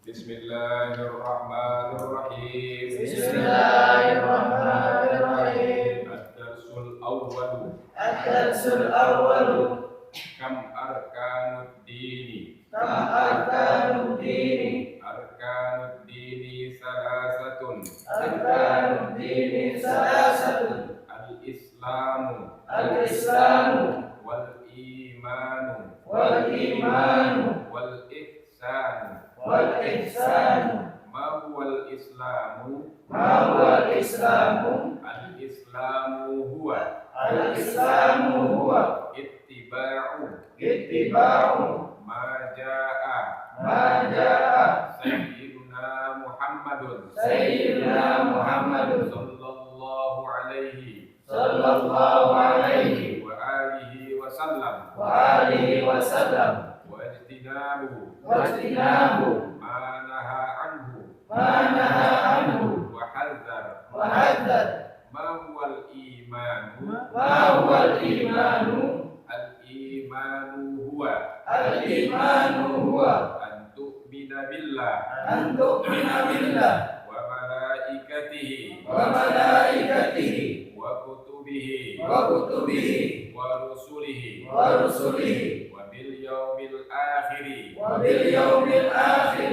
Bismillahirrahmanirrahim. Bismillahirrahmanirrahim. Ad-darsul awwalu. Ad-darsul awwalu. Kam arkanud dini. Kam arkanud dini. Arkanud dini salasatun. Arkanud dini salasatun. Al-islamu. Al-islamu. Wal-imanu. Wal-imanu. Wal-ihsanu. Wal-ihsanu. Ma huwal islamu? Ma huwal islamu? Al-islamu huwa. Al-islamu huwa. Ittiba'u. Ittiba'u. Ma ja'a. Ma ja'a. Sayyiduna Muhammadun. Sayyidina Muhammadun. Sallallahu alaihi. Sallallahu alaihi. Wa alihi wa sallam. Wa alihi wa sallam. Wajtinabu. Wajtinabu. Ma naha anhu. Ma naha anhu. Wa hadzar. Wa hadzar. Ma huwal imanu? Ma huwal imanu? Al-imanu huwa. Al-imanu huwa. An tu'mina billah. An tu'mina billah. Wa malaikatihi. Wa malaikatihi. Wa kutubihi. Wa kutubihi. Wa rusulihi. Wa rusulihi. Wa bil yaumil akhiri. Wa bil yaumil akhir.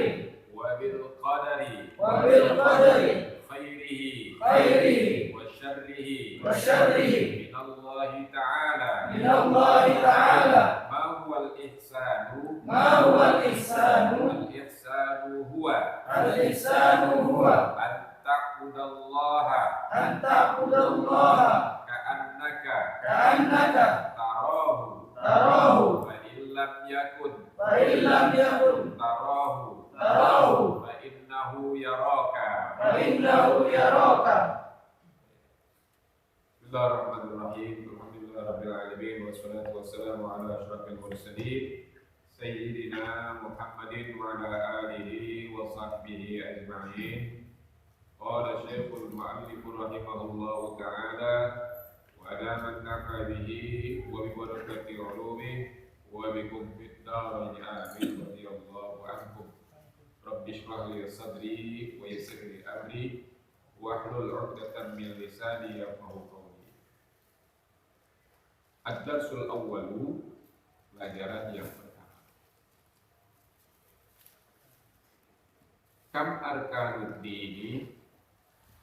Wa bil qadari. Wa bil qadari. Khairihi. Khairihi. Wa syarrihi. Wa syarrihi. Minallahi ta'ala. Minallahi ta'ala. Ma huwal ihsanu? Ma huwal ihsanu? Al-ihsanu huwa. Al-ihsanu huwa. An ta'budallaha An ta'budallaha ka'annaka ka'annaka tarahu. tarahu. Fa in lam yakun Fa in lam yakun tarahu. tarahu. Fa innahu yaraka. Fa innahu yaraka. Bismillahirrahmanirrahim. Alhamdulillahirabbil alamin wassalatu wassalamu ala asyrafil mursalin sayyidina Muhammadin wa ala alihi wa sahbihi ajma'in. Qala Syekhul Mu'allif rahimahullahu ta'ala wa ala man nafa bihi wa bi barakati ulumih wa bikum fid darain amin radhiyallahu ankum. Rabbi shrah li sadri wa yassir li amri wahlul 'uqdatam min lisani yafqahu qawli. Ad-darsul awwalu, pelajaran yang pertama. Kam arkanud dini,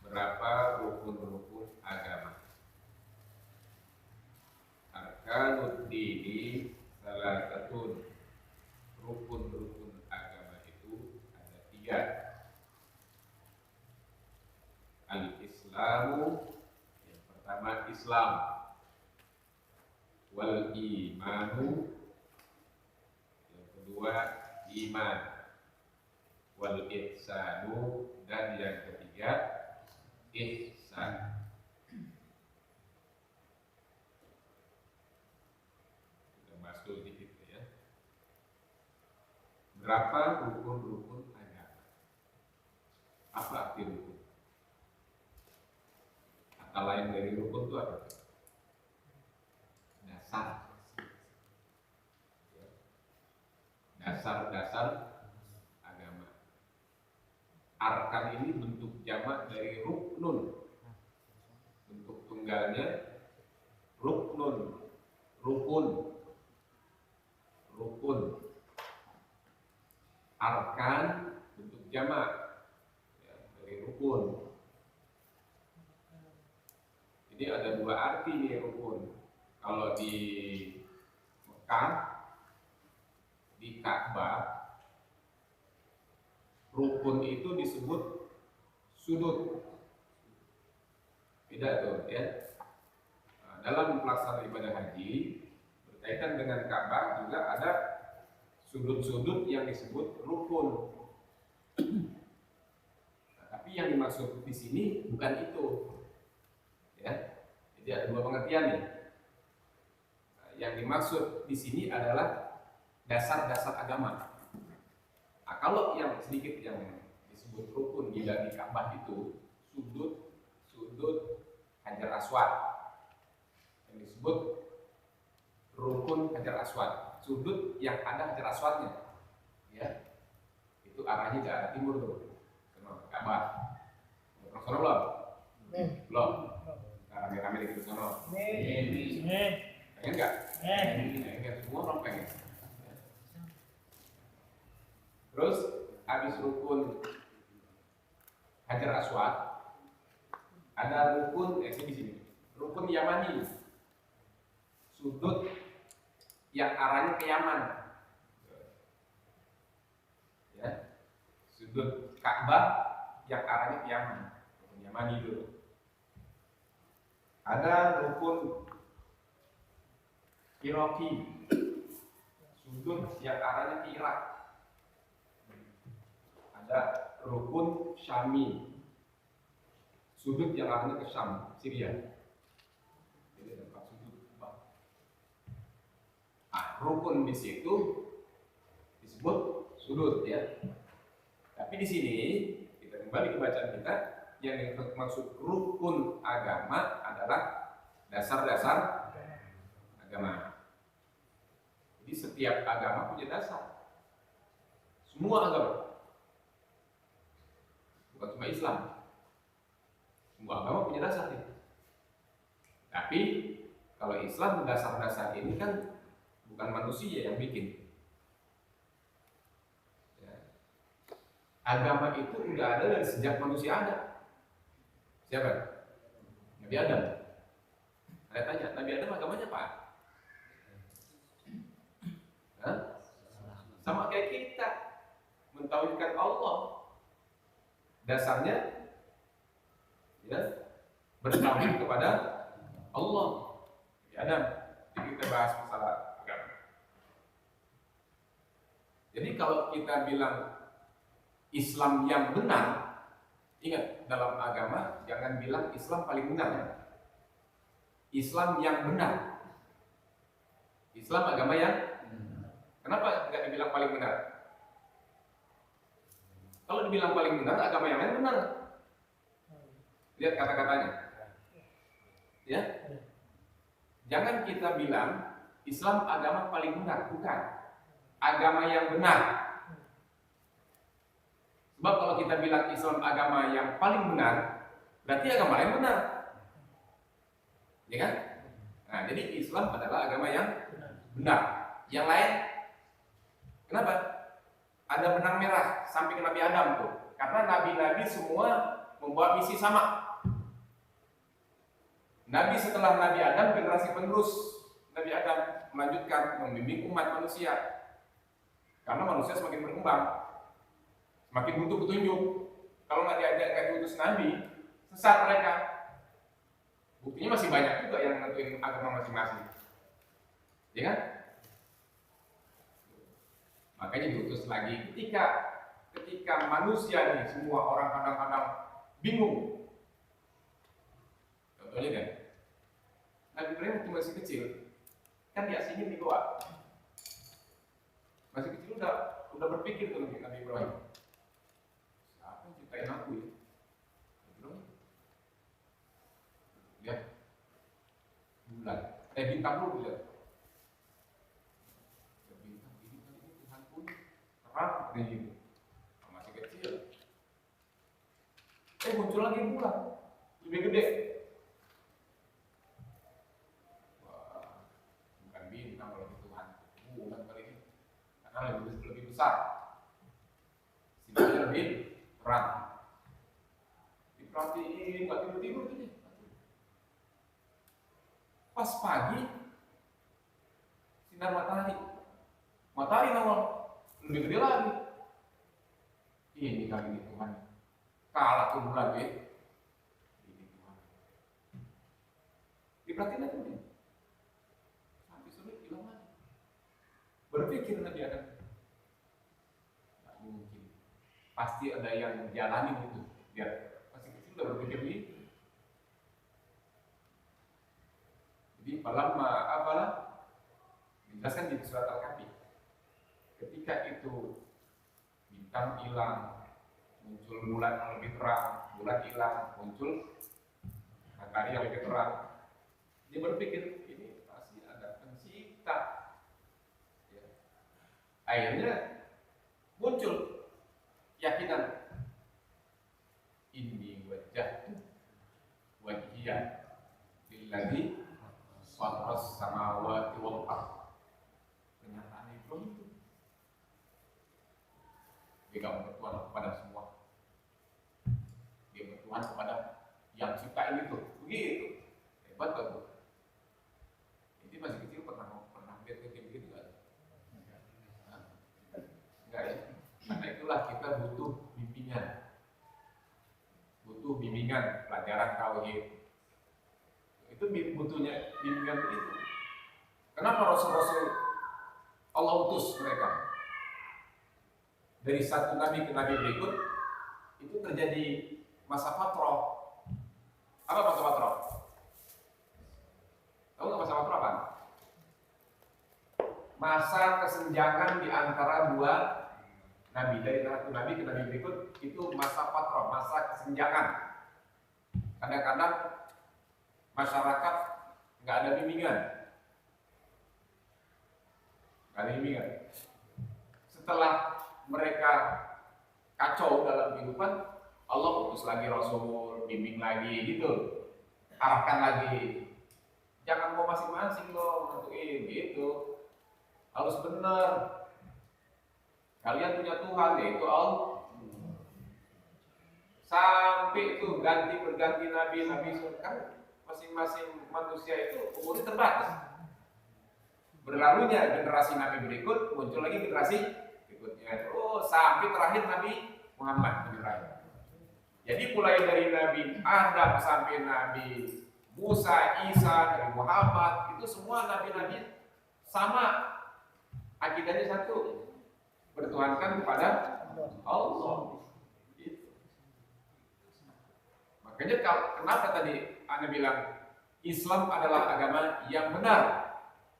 berapa rukun-rukun agama? Arkanud dini salah satu rukun-rukun agama itu ada 3. Al-Islamu, yang pertama Islam. Wal imanu, yang kedua iman. Wal ihsanu, dan yang ketiga ihsan. Kita bahas dulu dikit ya. Berapa rukun-rukun agama? Apa arti rukun? Kata lain dari rukun itu apa? Dasar. Dasar-dasar agama. Arkan ini bentuk jamak dari ruknun. Bentuk tunggalnya ruknun, rukun, rukun. Arkan bentuk jamak ya, dari rukun. Jadi ada 2 arti nih rukun. Kalau di Mekah, di Ka'bah, rukun itu disebut sudut. Beda tuh ya. Dalam pelaksanaan ibadah haji berkaitan dengan Ka'bah juga ada sudut-sudut yang disebut rukun. Nah, tapi yang dimaksud di sini bukan itu. Ya. Jadi ada 2 pengertian nih. Yang dimaksud di sini adalah dasar-dasar agama. Nah, kalau yang sedikit yang disebut rukun di Ka'bah itu sudut Hajar Aswad. Yang disebut rukun Hajar Aswad, sudut yang ada Hajar Aswadnya. Ya. itu arahnya ke arah timur tuh, sono Ka'bah. Terus sono belum? Belum. Arah merah di sono. Pengen nggak? Pengen, semua orang pengen. Terus habis rukun Hajar Aswad, ada rukun di sini. Rukun Yamani, sudut yang arahnya ke Yaman. Ya. Sudut Ka'bah yang arahnya ke Yaman. Rukun Yamani itu. Ada rukun Iraqi, sudut yang arahnya ke Irak. Ada rukun Syami, sudut yang arahnya ke Syam, Syria. Jadi ada 4 sudut. Rukun di situ disebut sudut ya. Tapi di sini kita kembali ke bacaan kita, yang maksud rukun agama adalah dasar-dasar agama. Jadi setiap agama punya dasar. Semua agama. Bukan cuma Islam. Semua agama punya dasar nih. Tapi kalau Islam dasar-dasar ini kan bukan manusia yang bikin. Ya. Agama itu udah ada dari sejak manusia ada. Siapa? Nabi Adam. Saya tanya, Nabi Adam agamanya apa? Hah? Sama kayak kita, mentauhidkan Allah. Dasarnya ya, bertauhid kepada Allah. Ya, Adam. Jadi kita bahas masalah agama. Jadi kalau kita bilang Islam yang benar, ingat dalam agama jangan bilang Islam paling benar ya. Islam yang benar. Islam agama yang kenapa nggak dibilang paling benar? Kalau dibilang paling benar, agama yang lain benar. Lihat kata-katanya. Ya. Jangan kita bilang Islam agama paling benar, bukan. Agama yang benar. Sebab kalau kita bilang Islam agama yang paling benar, berarti agama lain benar. Ya kan? Nah, jadi Islam adalah agama yang benar. Yang lain, kenapa? Ada benang merah sampai ke Nabi Adam tuh. Karena nabi-nabi semua membawa misi sama. Nabi setelah Nabi Adam, generasi penerus Nabi Adam melanjutkan membimbing umat manusia. Karena manusia semakin berkembang, semakin butuh petunjuk. Kalau nggak diutus Nabi, sesat mereka. Buktinya masih banyak juga yang nentuin agama masing-masing. Ya kan? Makanya diutus lagi ketika manusia nih semua orang kadang-kadang bingung. Contohnya kan, Nabi Ibrahim waktu masih kecil kan diasingin di goa. Masih kecil udah berpikir tuh Nabi Ibrahim. Siapa yang ciptain aku ya? Ibrahim. Lihat bulan, bintang dulu lihat. Terang gitu. Masih kecil. Muncul lagi bulan lebih gede. Wah, bukan bintang kalau Tuhan. Bulan kali ini. Karena lebih besar. Sinarnya lebih terang. Diperhatiin, nggak tidur-tidur gitu. Pas pagi sinar matahari nongol lebih gede lagi. Ini kali ini Tuhan kalah tuh bulan ya. Ini Tuhan. Diperhatiin aja nih. Sampai sore hilang lagi. Berpikir Nabi Adam. Nggak mungkin. Pasti ada yang jalani gitu. Biar masih kecil udah berpikir gitu. Jadi apalah dijelaskan di surat Al-Kahfi. Ketika itu bintang hilang, muncul bulan yang lebih terang, bulan hilang, muncul matahari yang lebih terang. Dia berpikir ini pasti ada pencipta. Ya. Akhirnya muncul Alladzi fatras samawati wal ardh. Kenyataannya belum itu. Dia gak bertuhan kepada semua. Dia bertuhan kepada yang ciptain itu. Begitu. Hebat gak bu? Jadi masih kecil pernah lihat kayak gitu gak? Enggak ya? Karena itulah kita butuh bimbingan. Butuh bimbingan pelajaran tauhid. Itu butuhnya bimbingan itu. Kenapa Rasul-Rasul Allah utus mereka? Dari satu nabi ke nabi berikut itu terjadi masa fatrah. Apa masa fatrah? Tahu nggak masa fatrah apa? Masa kesenjangan di antara dua nabi, dari satu nabi ke nabi berikut itu masa fatrah, masa kesenjangan. Kadang-kadang masyarakat nggak ada bimbingan. Setelah mereka kacau dalam kehidupan, Allah utus lagi Rasul, bimbing lagi gitu, arahkan lagi. Jangan mau masing-masing loh nentuin gitu. Harus benar. Kalian punya Tuhan, yaitu Allah. Sampai itu berganti nabi kan masing-masing manusia itu umurnya terbatas. Berlalunya generasi nabi berikut, muncul lagi generasi berikutnya. Terus sampai terakhir Nabi Muhammad menyerah. Jadi mulai dari Nabi Adam sampai Nabi Musa, Isa, Nabi Muhammad, itu semua nabi-nabi sama, akidahnya satu, bertuhankan kepada Allah. Gitu. Makanya kenapa tadi Anda bilang Islam adalah agama yang benar?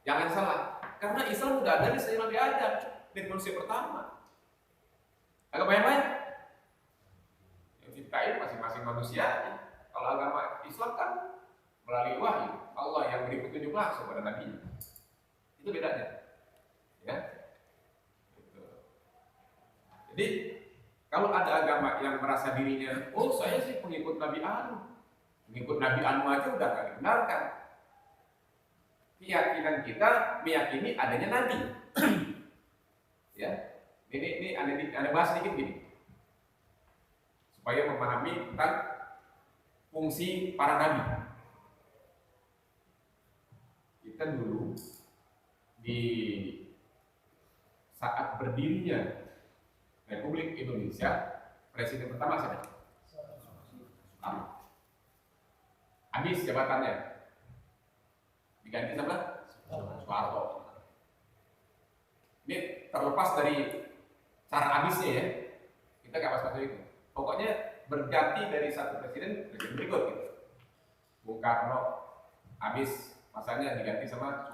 Jangan salah, karena Islam sudah ada dari Nabi Adam, dari manusia pertama. Agama yang lain yang diciptain masing-masing manusia. Kalau agama Islam kan melalui wahyu Allah yang beri petunjuk langsung pada Nabi. Itu bedanya, ya. Gitu. Jadi kalau ada agama yang merasa dirinya, oh saya sih pengikut Nabi Anu, aja udah gak dibenarkan. Keyakinan kita meyakini adanya Nabi. Ya, ini Anda bahas sedikit gini, supaya memahami tentang fungsi para nabi. Kita dulu di saat berdirinya Republik Indonesia, presiden pertama siapa? Habis jabatannya. Diganti sama Soeharto. Ini terlepas dari cara habisnya ya, kita gak bahas itu. Pokoknya berganti dari satu presiden berikut gitu. Bung Karno habis masanya diganti sama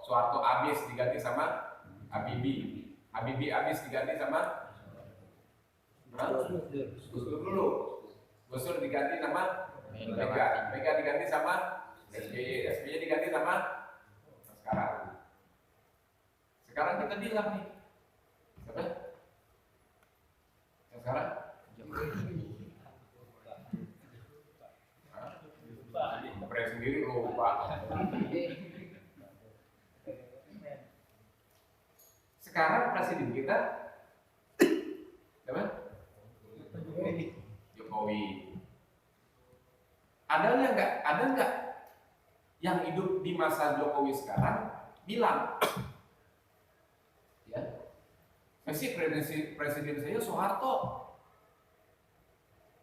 Soeharto habis diganti sama Habibie habis diganti sama Gus Dur diganti sama Mega diganti sama SBY diganti sama sekarang kita bilang nih siapa? Yang sekarang? Pres sendiri lupa. Sekarang presiden kita siapa? Jokowi. Ada nggak yang hidup di masa Jokowi sekarang bilang, ya, presiden saya Soeharto,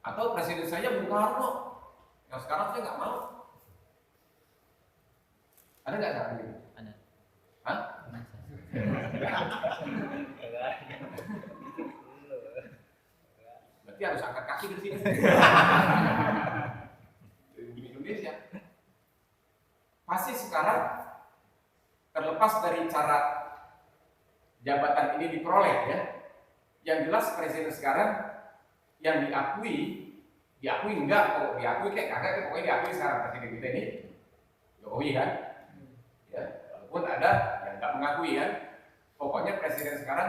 atau presiden saya Bung Karno, yang sekarang saya nggak mau. Ada nggak sekarang gitu? Ada. Hah? Berarti harus angkat kaki dari sini. Di Indonesia. Pasti sekarang terlepas dari cara jabatan ini diperoleh ya. Yang jelas presiden sekarang yang diakui enggak, kalau diakui kayak kagak, pokoknya diakui sekarang presiden kita ini Jokowi kan. Ya, walaupun ada yang nggak mengakui kan. Pokoknya presiden sekarang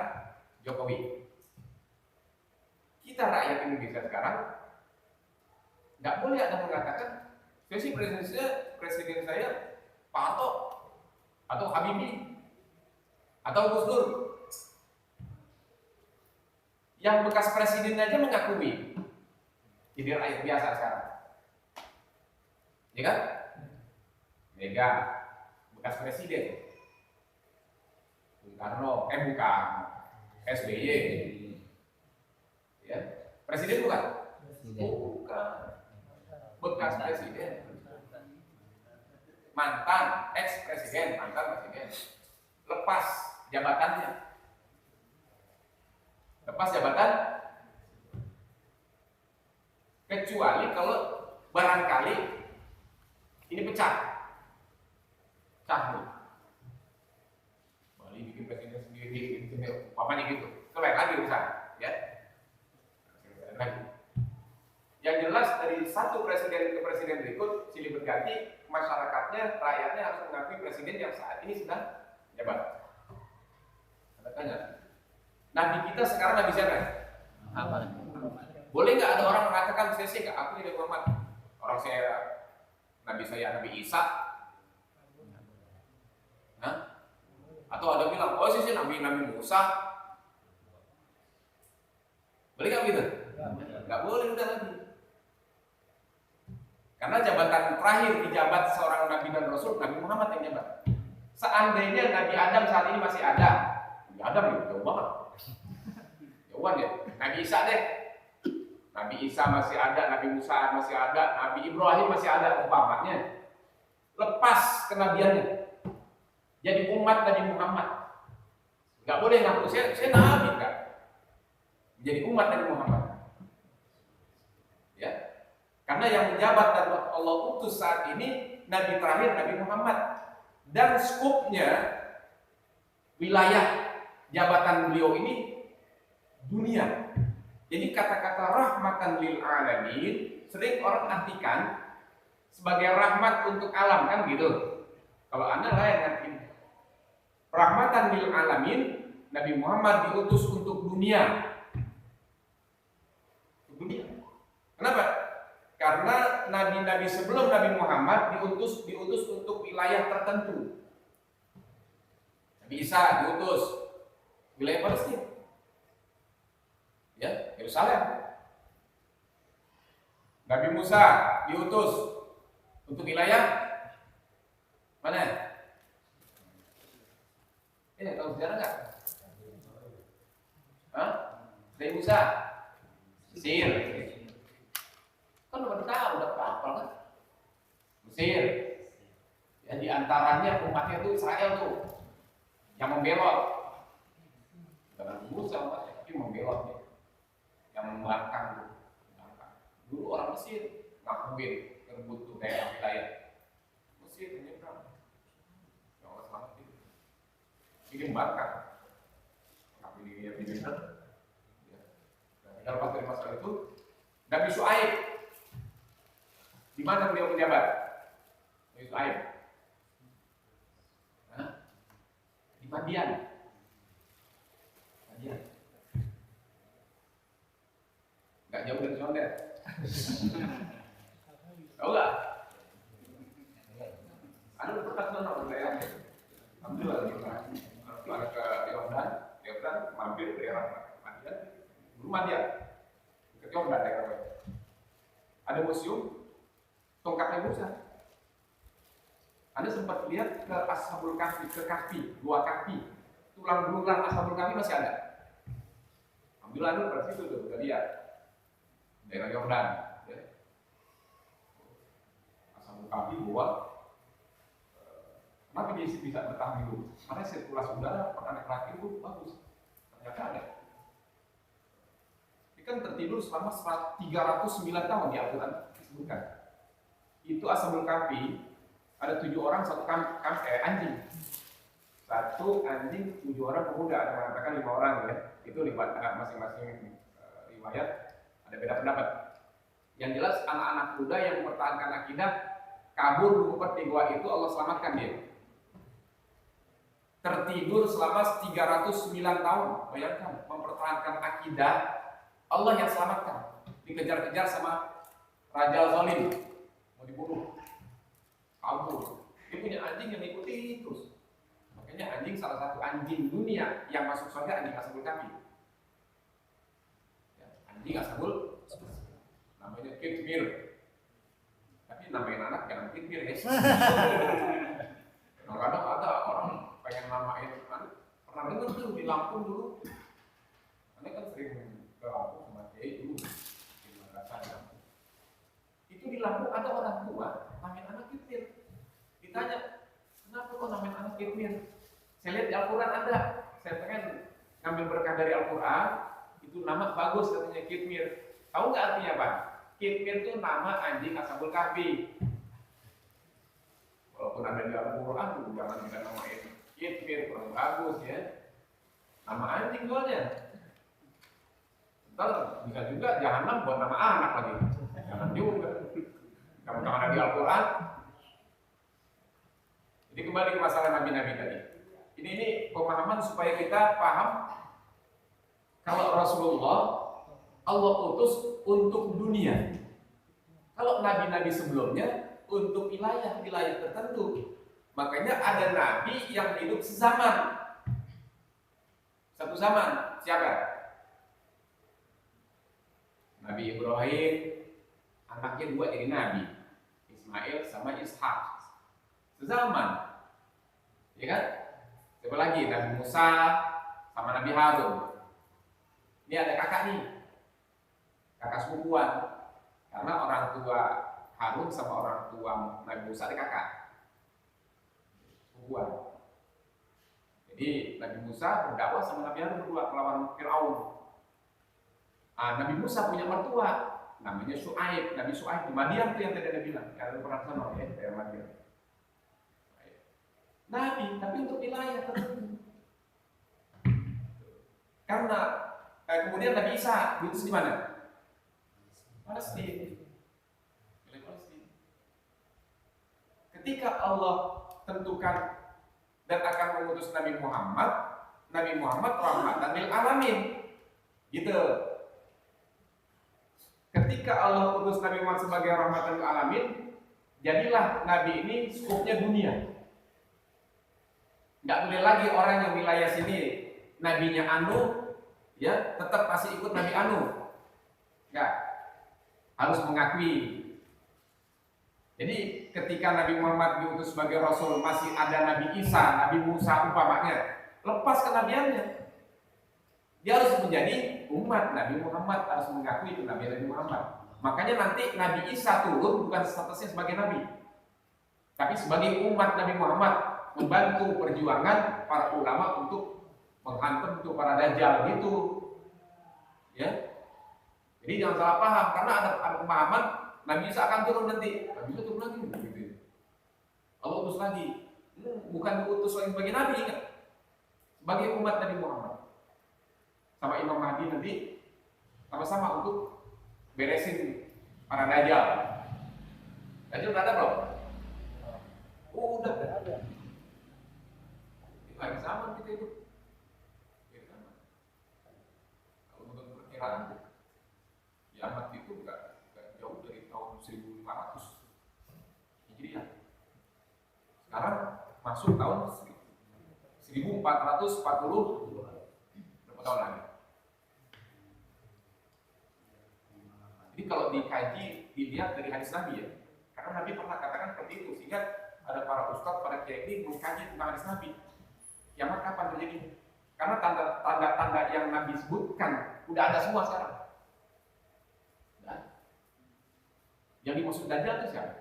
Jokowi. Kita rakyat Indonesia sekarang nggak boleh ada mengatakan Saya sih presiden saya Pak Harto atau Habibie atau Gus Dur. Yang bekas presiden aja mengakui jadi rakyat biasa sekarang. Ya kan? Mega bekas presiden. Bung Karno, bukan. SBY. Ya. Presiden bukan? Bukan. Bekas presiden. Mantan ex presiden, mantan presiden. Lepas jabatannya. Lepas jabatan kecuali kalau barangkali ini pecah nih. Bali bikin presiden sendiri, apanya gitu. Itu lain lagi urusan, ya. Yang jelas dari satu presiden ke presiden berikut silih berganti, masyarakatnya, rakyatnya harus mengakui presiden yang saat ini sedang jabat. Ada tanya. Nabi kita sekarang Nabi siapa? Apa? Boleh nggak ada orang mengatakan saya sih nggak akui Nabi Muhammad? Orang saya Nabi Isa, Hah? Atau ada bilang, oh sih Nabi Musa. Boleh nggak gitu? Nggak boleh udah lagi. Karena jabatan terakhir dijabat seorang Nabi dan Rasul Nabi Muhammad yang jabat. Seandainya Nabi Adam saat ini masih ada, Nabi Adam ya jauh banget. Jauhan ya. Nabi Isa deh. Nabi Isa masih ada, Nabi Musa masih ada, Nabi Ibrahim masih ada umpamanya. Lepas kenabiannya. Jadi umat Nabi Muhammad. Enggak boleh ngaku saya nabi enggak. Menjadi umat Nabi Muhammad. Ya. Karena yang menjabat dan Allah utus saat ini nabi terakhir Nabi Muhammad. Dan skupnya wilayah jabatan beliau ini dunia. Jadi kata-kata rahmatan lil alamin sering orang artikan sebagai rahmat untuk alam kan gitu. Kalau Anda lain ngerti. Rahmatan lil alamin, Nabi Muhammad diutus untuk dunia. Untuk dunia. Kenapa? Karena nabi-nabi sebelum Nabi Muhammad diutus untuk wilayah tertentu. Nabi Isa diutus wilayah Palestina. Ya, Yerusalem. Nabi Musa diutus untuk wilayah mana? Tahu sejarah nggak? Hah? Nabi Musa, Mesir. Kan udah tahu, udah hafal kan? Mesir. Ya, di antaranya umatnya itu Israel tuh yang membelot. Bukan Nabi Musa, tapi membelot ya. Yang membangkang tuh. Dulu orang Mesir ngakuin ngerebut tuh daerah wilayah Mesir menyeberang. Ya Allah selamat itu. Ini membangkang. Tapi dia benar. Dan lepas dari masalah itu, Nabi Syuaib. Di mana beliau menjabat? Nabi Syuaib. Di Madian. Gak jauh dari Condet. Tahu gak? Anda udah pernah ke sana wilayahnya? Alhamdulillah ada ke Yordan, mampir ke daerah Madian. Dulu Madian, ke Yordan daerahnya. Ada museum tongkatnya Musa. Anda sempat lihat ke Ashabul Kahfi, ke Kahfi, Gua Kahfi. Tulang belulang Ashabul Kahfi masih ada. Alhamdulillah Anda pada situ udah lihat. Daerah Yordan, ya. Ashabul Kahfi Gua. Kenapa dia bisa bertahan hidup? Karena sirkulasi udara pada anak itu bagus. Ternyata ada. Ini kan tertidur selama 309 tahun di Al-Quran disebutkan. Itu Ashabul Kahfi ada 7 orang, satu anjing. Satu anjing, 7 orang pemuda. Ada mengatakan 5 orang ya. Itu masing-masing riwayat ada beda pendapat. Yang jelas anak-anak muda yang mempertahankan akidah kabur mengumpet di gua itu Allah selamatkan dia. Tertidur selama 309 tahun. Bayangkan mempertahankan akidah Allah yang selamatkan. Dikejar-kejar sama raja zalim mau dibunuh. kabur. Dia punya anjing yang ikuti terus. Makanya anjing salah satu anjing dunia yang masuk surga anjing ashabul kahfi. Ya, anjing ashabul namanya Kitmir. Tapi namain anak jangan Kitmir ya. Kadang-kadang ada orang pengen namain anak. Pernah dengar tuh di Lampung dulu. Aneh kan sering ke Lampung sama Kiai dulu di Makassar ya. Itu di Lampung ada orang tua namain anak Kitmir. Ditanya, kenapa kok namain anak Kitmir? Saya lihat di Al-Quran ada. Saya pengen ngambil berkah dari Al-Quran. Itu nama bagus katanya Kitmir. Tahu nggak artinya apa? Kitmir itu nama anjing ashabul kahfi. Walaupun ada di Al-Quran, jangan kita namain Kitmir, kurang bagus ya. Nama anjing soalnya. Ntar bisa juga jahanam buat nama anak lagi. Jangan juga. Kalau ada di Al-Quran. Jadi kembali ke masalah nabi-nabi tadi. Ini pemahaman supaya kita paham kalau Rasulullah Allah utus untuk dunia. Kalau nabi-nabi sebelumnya untuk wilayah-wilayah tertentu. Makanya ada nabi yang hidup sezaman. Satu zaman. Siapa? Nabi Ibrahim, anaknya dua jadi nabi, Ismail sama Ishak. Sezaman. Ya kan? Siapa lagi? Nabi Musa sama Nabi Harun. Ini ada kakak nih. Kakak sepupuan. Karena orang tua Harun sama orang tua Nabi Musa ada kakak. Sepupuan. Jadi Nabi Musa berdakwah sama Nabi Harun berdua melawan Fir'aun. Nabi Musa punya mertua namanya Syuaib. Nabi Syuaib di Madian tuh yang tadi ada bilang. Kalian pernah sana ya, daerah Madian. Nabi, tapi untuk wilayah tertentu. Karena kemudian Nabi Isa diutus di mana? Palestina. Wilayah Palestina. Ketika Allah tentukan dan akan mengutus Nabi Muhammad rahmatan lil alamin. Gitu. Ketika Allah utus Nabi Muhammad sebagai rahmatan lil alamin, jadilah Nabi ini skopnya dunia. Nggak boleh lagi orang yang wilayah sini nabinya anu, ya tetap masih ikut Nabi anu. Nggak, harus mengakui. Jadi ketika Nabi Muhammad diutus sebagai Rasul masih ada Nabi Isa, Nabi Musa umpamanya, lepas kenabiannya. Dia harus menjadi umat Nabi Muhammad, harus mengakui itu Nabi Muhammad. Makanya nanti Nabi Isa turun bukan statusnya sebagai Nabi, tapi sebagai umat Nabi Muhammad, membantu perjuangan para ulama untuk menghantam untuk para dajjal gitu. Ya. Jadi jangan salah paham karena ada pemahaman Nabi Isa akan turun nanti. Nabi Isa turun lagi gitu. Allah utus lagi. Bukan diutus lagi sebagai nabi, ingat. Sebagai umat Nabi Muhammad. Sama Imam Mahdi nanti sama-sama untuk beresin para dajjal. Dajjal udah ada belum? Oh, udah ada. Hari zaman kita itu. Kalau menurut perkiraan kiamat itu enggak jauh dari tahun 1500 Hijriah. Sekarang masuk tahun 1440 berapa tahun lagi? Jadi kalau dikaji dilihat dari hadis Nabi ya, karena Nabi pernah katakan seperti itu sehingga ada para ustadz, para kiai mengkaji tentang hadis Nabi. Kiamat kapan terjadi? Karena tanda-tanda yang Nabi sebutkan udah ada semua sekarang. Dan yang dimaksud Dajjal itu siapa?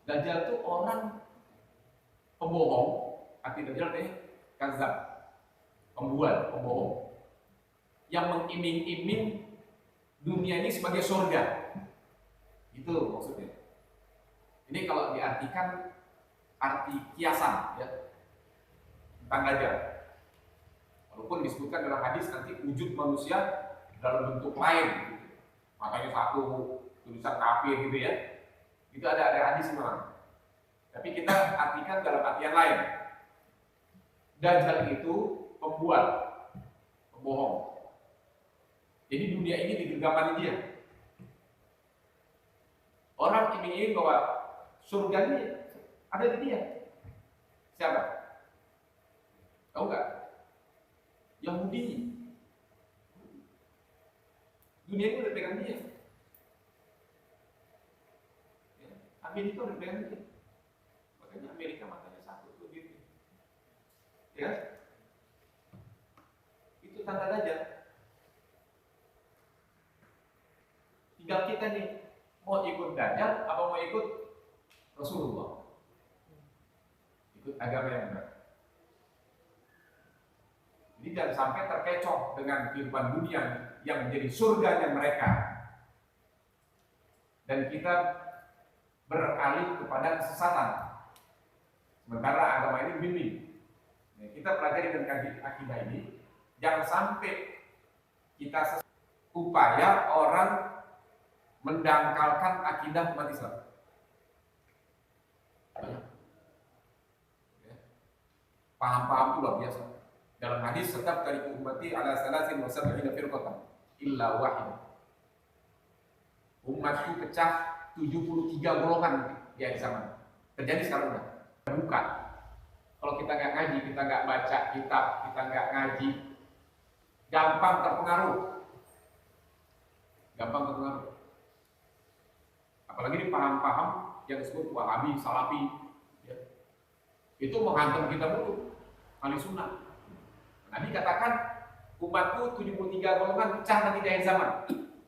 Dajjal itu orang pembohong. Arti Dajjal itu kazab, pembuat, pembohong, yang mengiming-iming dunia ini sebagai surga. Itu maksudnya. Ini kalau diartikan arti kiasan ya tentang Dajjal. Walaupun disebutkan dalam hadis nanti wujud manusia dalam bentuk lain, makanya satu tulisan kafir gitu ya. Itu ada hadis memang. Tapi kita artikan dalam artian lain. Dajjal itu pembuat, pembohong. Jadi dunia ini digenggamani dia. Orang iming-iming bahwa surga ini ada di dia. Siapa? Tahu nggak? Yahudi. Dunia ini udah pegang dia. Ya, Amerika udah pegang dia. Makanya Amerika matanya satu tuh gitu. Ya, itu tanda dajjal. Tinggal kita nih mau ikut dajjal apa mau ikut Rasulullah, ikut agama yang benar. Jadi jangan sampai terkecoh dengan kehidupan dunia yang menjadi surganya mereka, dan kita beralih kepada kesesatan. Sementara agama ini bimbing. Kita pelajari dan kaji akidah ini, jangan sampai kita upaya orang mendangkalkan akidah umat Islam. Paham-paham itu luar biasa. Dalam hadis tetap dari ummati ala salasin wa sab'ina firqatan illa wahidah. Umatku pecah 73 golongan di akhir zaman. Terjadi sekarang udah terbuka. Kalau kita nggak ngaji, kita nggak baca kitab, kita nggak ngaji, gampang terpengaruh. Gampang terpengaruh. Apalagi di paham-paham yang disebut Wahabi, Salafi, ya. Itu menghantam kita dulu. Ahli sunnah. Nabi katakan umatku 73 golongan pecah nanti di akhir zaman.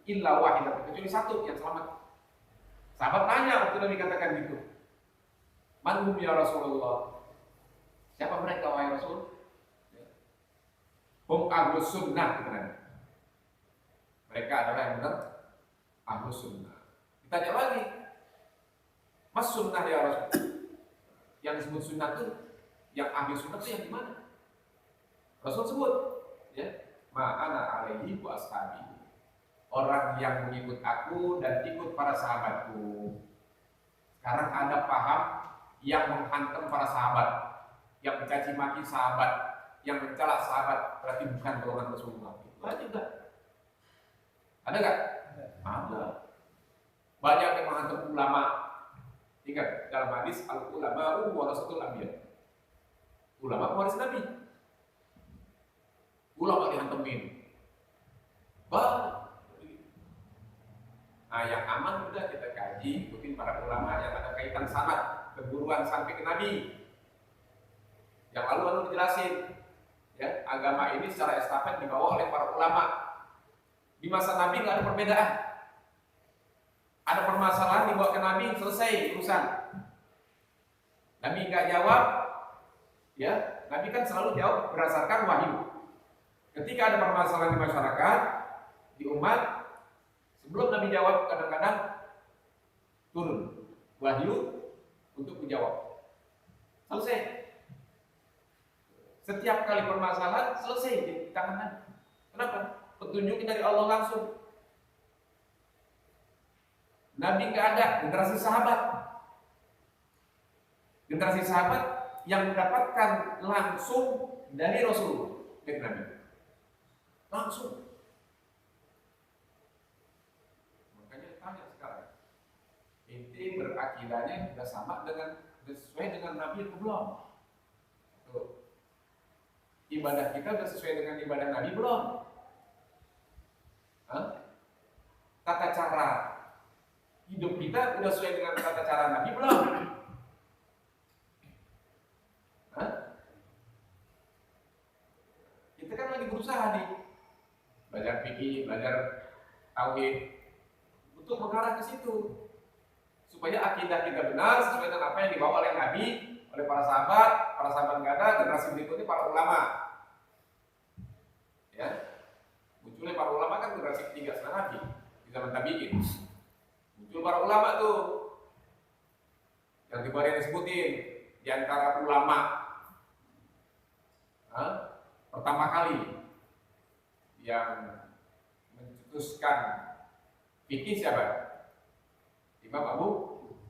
Illa wahidah, kecuali satu yang selamat. Sahabat tanya waktu Nabi katakan gitu. Man hum ya Rasulullah? Siapa mereka wahai Rasul? Hum ahlus sunnah kebenaran. Mereka adalah yang benar ahlus sunnah. Ditanya lagi, mas sunnah ya Rasul? Yang disebut sunnah itu, yang ahli sunnah itu yang gimana? Rasul sebut, ya, ma'ana alaihi wa ashabi. Orang yang mengikut aku dan ikut para sahabatku. Sekarang ada paham yang menghantam para sahabat, yang mencaci maki sahabat, yang mencela sahabat, berarti bukan golongan Rasulullah. Itu aja enggak? Ada enggak? Ada. Banyak yang menghantam ulama. Ingat dalam hadis al-ulama warasatul anbiya. Ulama pewaris Nabi. Ulama dihantemin. Nah, yang aman udah kita kaji, ikutin para ulama yang ada kaitan sanad, keguruan sampai ke Nabi. Yang lalu dijelasin, ya, agama ini secara estafet dibawa oleh para ulama. Di masa Nabi nggak ada perbedaan. Ada permasalahan dibawa ke Nabi, selesai urusan. Nabi nggak jawab, ya, Nabi kan selalu jawab berdasarkan wahyu. Ketika ada permasalahan di masyarakat, di umat, sebelum Nabi jawab kadang-kadang turun wahyu untuk menjawab. Selesai. Setiap kali permasalahan selesai di tangan Nabi. Kenapa? Petunjuk dari Allah langsung. Nabi nggak ada generasi sahabat. Generasi sahabat yang mendapatkan langsung dari Rasulullah, dari Nabi. Langsung. Makanya tanya sekarang, inti berakidahnya sudah sama dengan sesuai dengan Nabi atau belum? Tuh. Ibadah kita sudah sesuai dengan ibadah Nabi belum? Hah? Tata cara hidup kita sudah sesuai dengan tata cara Nabi belum? Hah? Kita kan lagi berusaha nih, belajar fikih, belajar tauhid, untuk mengarah ke situ, supaya akidah kita benar sesuai dengan apa yang dibawa oleh Nabi, oleh para sahabat nggak ada, generasi berikutnya para ulama. Ya, munculnya para ulama kan generasi ketiga setelah Nabi di zaman tabi'in. Muncul para ulama tuh, yang kemarin disebutin di antara ulama. Pertama kali yang mencetuskan fikih siapa? Imam Abu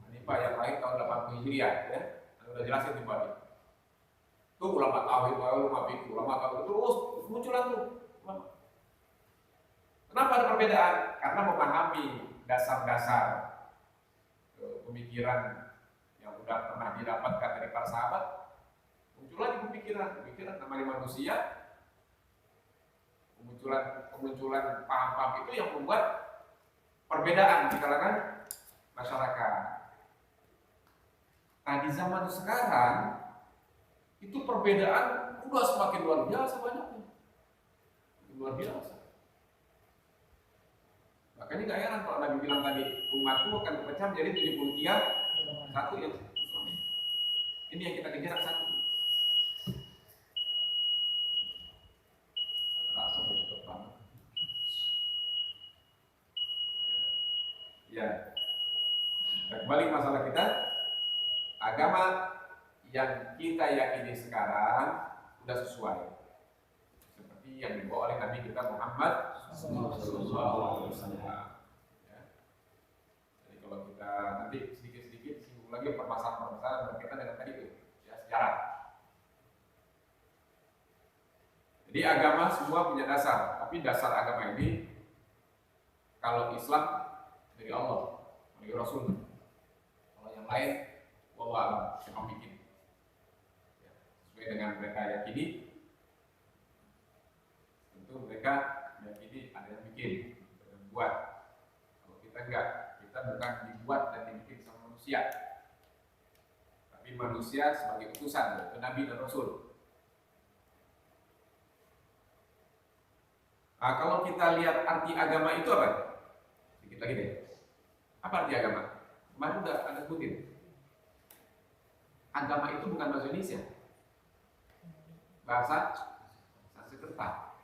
Hanifah yang lahir tahun 80 Hijriah, ya. Udah jelasin di bawah. Tuh ulama tauhid, ulama fikih, ulama tauhid terus munculan tuh. Kenapa ada perbedaan? Karena memahami dasar-dasar pemikiran yang udah pernah didapatkan dari para sahabat, muncul lagi pemikiran namanya manusia, kemunculan paham-paham itu yang membuat perbedaan di kalangan masyarakat. Nah di zaman sekarang itu perbedaan udah semakin luar biasa banyaknya, luar biasa. Makanya gak heran kalau Nabi bilang tadi umatku akan terpecah menjadi 73, satu yang ini yang kita kejar satu. Ya, kembali ke masalah kita, agama yang kita yakini sekarang sudah sesuai seperti yang dibawa oleh Nabi kita Muhammad Sallallahu Alaihi Wasallam. Ya. Jadi kalau kita nanti sedikit-sedikit singgung lagi permasalahan-permasalahan berkaitan dengan tadi itu, ya sejarah. Jadi agama semua punya dasar, tapi dasar agama ini kalau Islam dari Allah, dari Rasul. Kalau yang lain, wallahu a'lam, siapa bikin. Ya, sesuai dengan mereka yakini, tentu mereka yakini ada yang bikin, ada yang buat. Kalau kita enggak, kita bukan dibuat dan dibikin sama manusia, tapi manusia sebagai utusan, yaitu Nabi dan Rasul. Nah, kalau kita lihat arti agama itu apa? Sedikit lagi deh. Apa arti agama? Kemarin udah ada sebutin. Agama itu bukan bahasa Indonesia. Bahasa Sanskerta.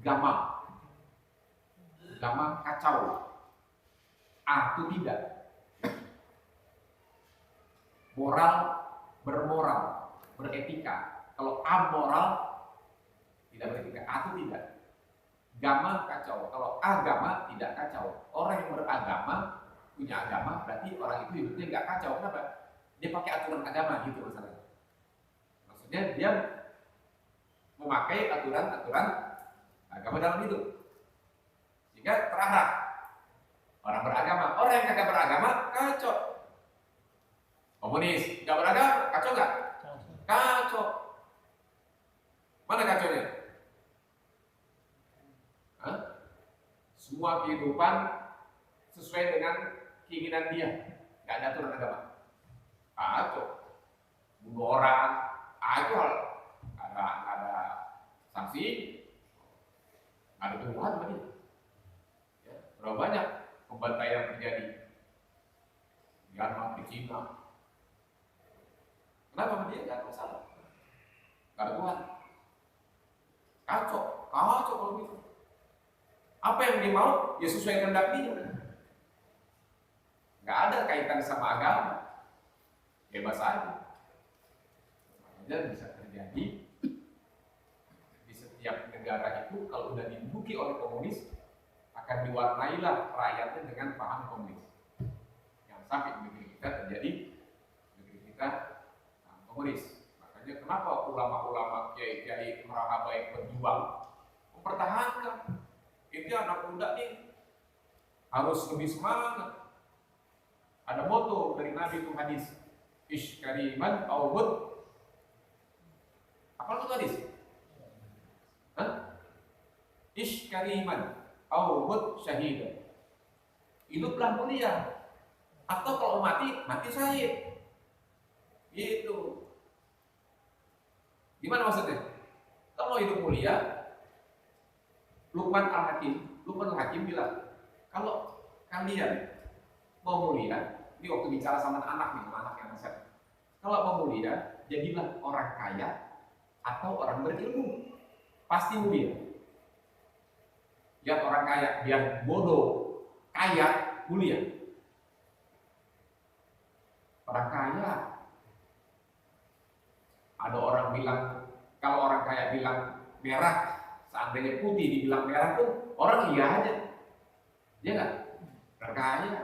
Gama. Gama kacau. A itu tidak. Moral, bermoral, beretika. Kalau amoral, tidak beretika. A itu tidak. Gama kacau. Kalau agama tidak kacau. Orang yang beragama, punya agama, berarti orang itu hidupnya nggak kacau. Kenapa? Dia pakai aturan agama gitu masalahnya. Maksudnya dia memakai aturan-aturan agama dalam hidup. Sehingga terarah. Orang beragama. Orang yang kagak beragama, kacau. Komunis, nggak beragama, kacau nggak? Kacau. Mana kacaunya? Semua kehidupan sesuai dengan keinginan dia, nggak ada aturan agama. Kacau, bunuh orang, itu hal ada sanksi, ada tuduhan berarti. Ya, berapa banyak pembantaian terjadi di Myanmar, di Cina. Kenapa dia nggak ada masalah? Nggak ada Tuhan. Kacau kalau gitu. Apa yang dia mau, ya sesuai kehendak dia. Nggak ada kaitan sama agama. Bebas aja. Dan bisa terjadi di setiap negara itu kalau sudah diduduki oleh komunis akan diwarnailah rakyatnya dengan paham komunis. Yang sampai di negeri kita terjadi negeri kita komunis. Makanya kenapa ulama-ulama kiai-kiai merasa baik berjuang mempertahankan. Ini anak muda nih harus lebih semangat. Ada moto dari Nabi itu hadis, ish kariman awbud. Apa itu hadis? Ish kariman awbud syahidan. Hiduplah mulia. Atau kalau mati syahid. Gitu. Gimana maksudnya? Kalau hidup mulia, Luqman Al-Hakim bilang, kalau kalian mau mulia, ini waktu bicara sama anak yang besar. Kalau mau mulia, jadilah orang kaya atau orang berilmu, pasti mulia. Lihat orang kaya, biar bodoh, kaya, mulia. Orang kaya, ada orang bilang, kalau orang kaya bilang merah, seandainya putih dibilang merah tuh orang iya aja, ya nggak? Berkaya.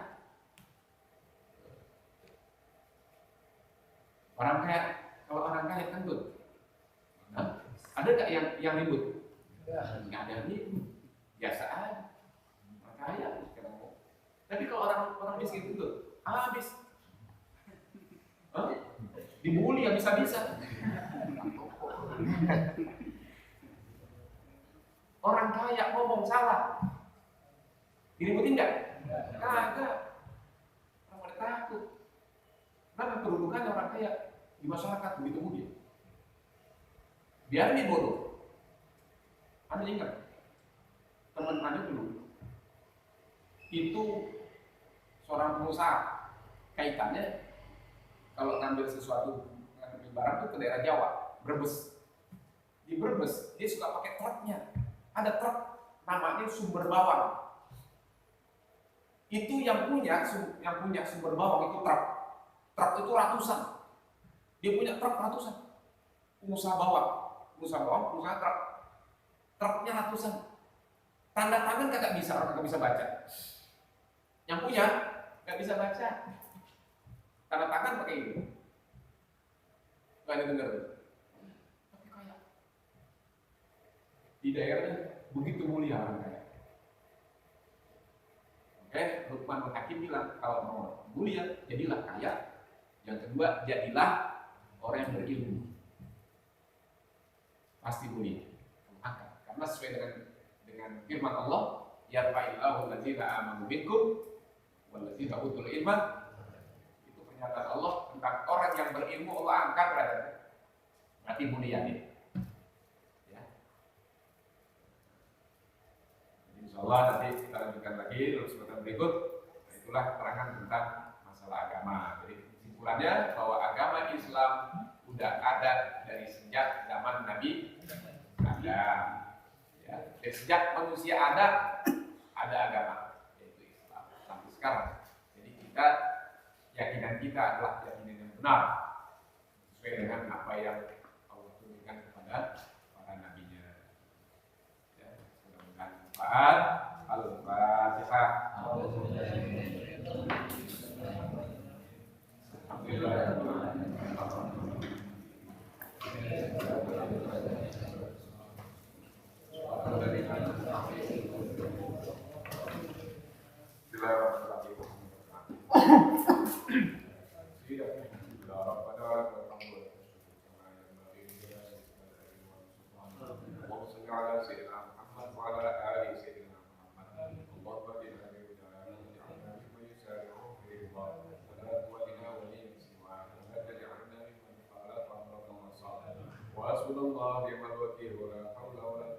Orang kaya, kalau orang kaya kan tuh, ada nggak yang ribut? Nggak ada ribut, biasa aja. Orang kaya. Tapi kalau orang miskin itu, habis. Hah? Dibully habis-habisan. Orang kaya ngomong salah, diributin nggak? Kagak. Orang pada takut. Karena kedudukan orang kaya di masyarakat begitu mulia. Biar dia bodoh. Anda ingat? Teman Anda dulu itu seorang pengusaha, kaitannya kalau ngambil sesuatu, ngambil barang itu ke daerah Jawa, Brebes. Di Brebes dia suka pakai truknya. Ada truk namanya Sumber Bawang. Itu yang punya Sumber Bawang itu truk. Truk itu ratusan. Dia punya truk ratusan. Pengusaha bawang, pengusaha truk. Truknya ratusan. Tanda tangan kagak bisa, orang kagak bisa baca. Yang punya nggak bisa baca. Tanda tangan pakai ini. Nggak ada dengar. Tapi kaya. Di daerahnya begitu mulia orang kaya. Oke, Luqman Hakim bilang kalau mau mulia, jadilah kaya. Yang kedua, jadilah orang yang berilmu. Pasti mulia. Karena sesuai dengan firman Allah, yarfa'illahu allazina amanu minkum wallazina utul ilma. Itu pernyataan Allah tentang orang yang berilmu Allah angkat derajatnya. Berarti mulia nih. Ya. Insyaallah nanti kita lanjutkan lagi dalam kesempatan berikut. Nah, itulah keterangan tentang masalah agama. Jadi kesimpulannya bahwa agama Islam sudah ada dari sejak zaman Nabi Adam. Ya, dari sejak manusia ada agama yaitu Islam sampai sekarang. Jadi keyakinan kita adalah keyakinan yang benar sesuai dengan apa yang Allah turunkan kepada para nabinya. Ya, mudah-mudahan manfaat. Al-Fatihah. Wa hasbunallahu wa ni'mal wakeel wa la hawla wa la